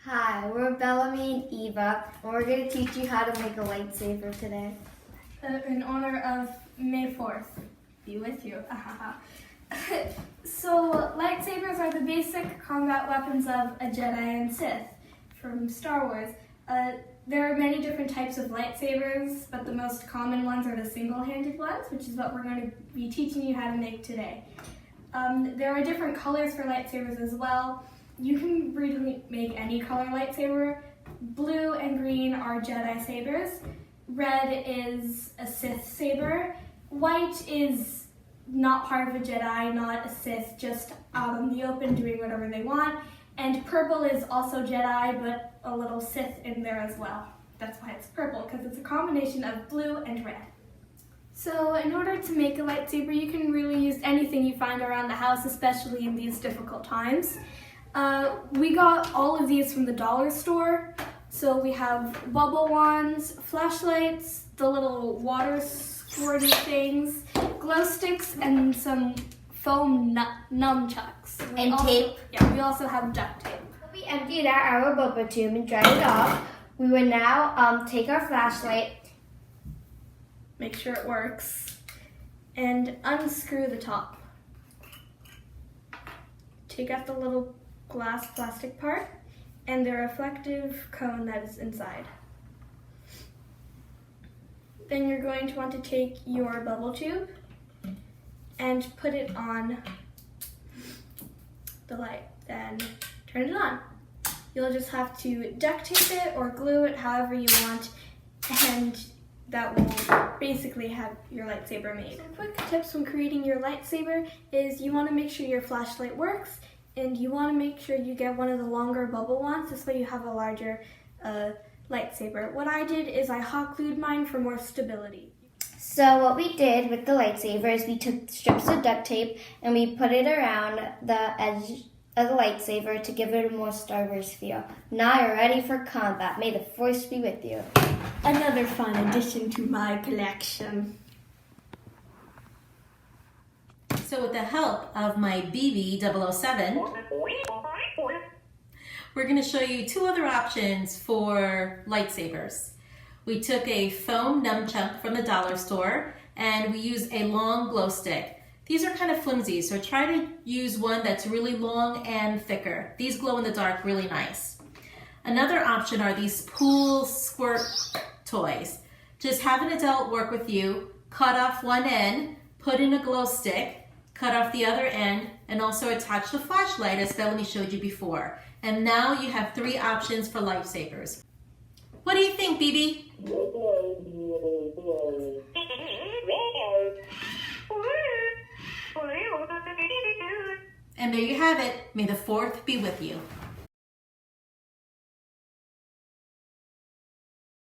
Hi, we're Bellamy and Eva, and we're going to teach you how to make a lightsaber today. In honor of May 4th, be with you. So, lightsabers are the basic combat weapons of a Jedi and Sith from Star Wars. There are many different types of lightsabers, but the most common ones are the single-handed ones, which is what we're going to be teaching you how to make today. There are different colors for lightsabers as well. You can really make any color lightsaber. Blue and green are Jedi sabers. Red is a Sith saber. White is not part of a Jedi, not a Sith, just out in the open doing whatever they want. And purple is also Jedi, but a little Sith in there as well. That's why it's purple, because it's a combination of blue and red. So in order to make a lightsaber, you can really use anything you find around the house, especially in these difficult times. We got all of these from the dollar store. So we have bubble wands, flashlights, the little water squirty things, glow sticks, and some foam nunchucks. And tape. Yeah, we also have duct tape. We emptied out our bubble tube and dried it off. We will now take our flashlight, make sure it works, and unscrew the top. Take out the little glass plastic part and the reflective cone that is inside. Then you're going to want to take your bubble tube and put it on the light, then turn it on. You'll just have to duct tape it or glue it however you want, and that will basically have your lightsaber made. Some quick tips when creating your lightsaber is you want to make sure your flashlight works, and you want to make sure you get one of the longer bubble wands, this way you have a larger lightsaber. What I did is I hot glued mine for more stability. So what we did with the lightsaber is we took strips of duct tape and we put it around the edge of the lightsaber to give it a more Star Wars feel. Now you're ready for combat. May the Force be with you. Another fun addition to my collection. So with the help of my BB-007, we're going to show you two other options for lightsabers. We took a foam nunchuck from the dollar store and we used a long glow stick. These are kind of flimsy, so try to use one that's really long and thicker. These glow in the dark really nice. Another option are these pool squirt toys. Just have an adult work with you, cut off one end, put in a glow stick, cut off the other end, and also attach the flashlight as Bellamy showed you before. And now you have three options for lightsabers. What do you think, BB? And there you have it. May the 4th be with you.